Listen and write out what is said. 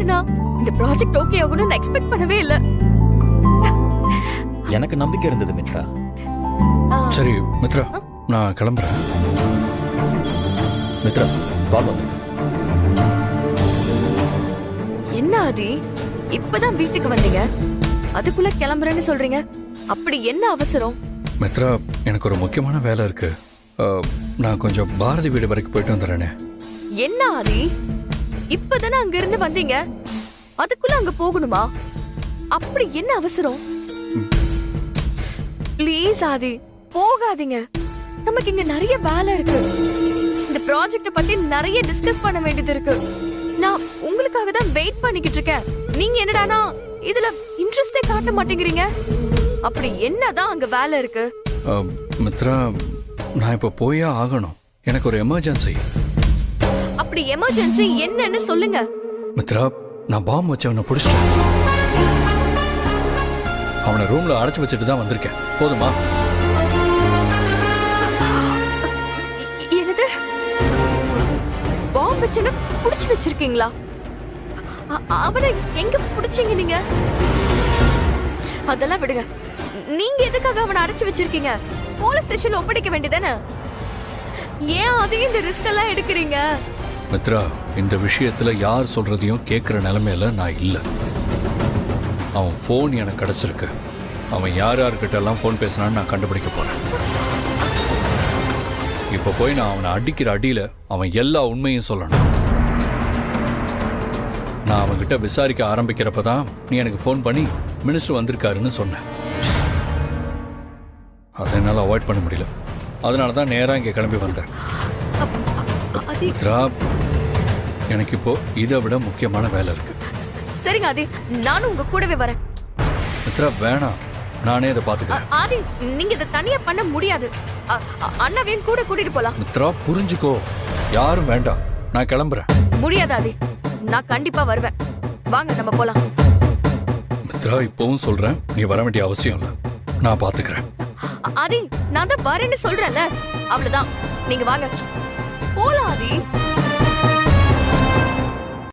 ஆனா இந்த project okay ஆகும்னு நான் எக்ஸ்பெக்ட் பண்ணவே இல்ல. எனக்கு நம்பிக்கை இருந்தது மித்ரா. சரி மித்ரா, நான் கிளம்புறேன். மித்ரா பாபா, என்ன ஆதி, இப்பதான் வீட்டுக்கு வந்தீங்க, அதுக்குள்ள கிளம்புறேன்னு சொல்றீங்க? அப்படி என்ன அவசரம்? மித்ரா, எனக்கு ஒரு முக்கியமான வேலை இருக்கு. நான் கொஞ்சம் பாரதி வீடு வரைக்கும் போயிட்டு வந்துடுறேனே. என்ன ஆதி, இப்பதானே அங்க இருந்து வந்தீங்க, அதுக்குள்ள அங்க போகணுமா? அப்படி என்ன அவசரம்? ப்ளீஸ் ஆதி, போகாதீங்க. நமக்கு இங்க நிறைய வேலை இருக்கு. இந்த ப்ராஜெக்ட பத்தி நிறைய டிஸ்கஸ் பண்ண வேண்டியது இருக்கு. நான் உங்களுக்காக தான் வெயிட் பண்ணிக்கிட்டு இருக்கேன். நீங்க என்னடானா இதுல இன்ட்ரெஸ்டே காட்ட மாட்டேங்கிறீங்க. அப்படி என்னதான் அங்க வேலை இருக்கு? மித்ரா, நான் இப்ப போயே ஆகணும். எனக்கு ஒரு எமர்ஜென்சி. அப்படி எமர்ஜென்சி என்னன்னு சொல்லுங்க. மித்ரா, நான் பாம்பு வச்சவனை பிடிச்சிட்டேன். அவனை ரூம்ல அடைச்சு வச்சுட்டு தான் வந்திருக்கேன். போதுமா? என்னது, பாம்பு வச்சன புடிச்சு வச்சிருக்கீங்களா? அவனை எங்க புடிச்சீங்க நீங்க? அதெல்லாம் விடுங்க. நீங்க எதுக்காக அவனை அடைச்சு வச்சிருக்கீங்க? போலீஸ் ஸ்டேஷன்ல ஒப்படைக்க வேண்டியதானே? ஏன் அதிக இந்த ரிஸ்க் எல்லாம் எடுக்கிறீங்க? மித்ரா, இந்த விஷயத்துல யார் சொல்றதையும் கேட்கிற நிலைமையில நான் இல்ல. அவன் போன் எனக்கு கிடைச்சிருக்கு. அவன் யார் யார்கிட்ட எல்லாம் போன் பேசினான்னு நான் கண்டுபிடிக்க போறேன். இப்ப போய் நான் அவனை அடிக்கிற அடியில அவன் எல்லா உண்மையும் சொல்லணும். நான் அவன்கிட்ட விசாரிக்க ஆரம்பிக்கிறப்பதான் நீ எனக்கு போன் பண்ணி மினிஸ்டர் வந்திருக்காருன்னு சொன்னேன். அதை என்னால அவாய்ட் பண்ண முடியல. அதனாலதான் நேரா இங்க கிளம்பி வந்தேன். மித்ரா, எனக்கு இப்போ இதை விட முக்கியமான வேலை இருக்கு. சரிங்க ஆதி, நானும் உங்க கூடவே வரேன். மித்ரா, வேணாம், நானே இதை பாத்துக்கிறேன். ஆதி, நீங்க இதை தனியா பண்ண முடியாது. அண்ணாவையும் கூட கூட்டிட்டு போலாம். மித்ரா, புரிஞ்சுக்கோ. யாரும் வேண்டாம், நான் கிளம்புறேன். முடியாது ஆதி, நான் கண்டிப்பா வருவேன். வாங்க நம்ம போலாம். மித்ரா, இப்பவும் சொல்றேன், நீ வர வேண்டிய அவசியம் இல்ல. நான் பாத்துக்கிறேன். ஆதி, நான் தான் வரேன்னு சொல்றேன்ல, அவ்வளவுதான். நீங்க வாங்க போலாம் ஆதி.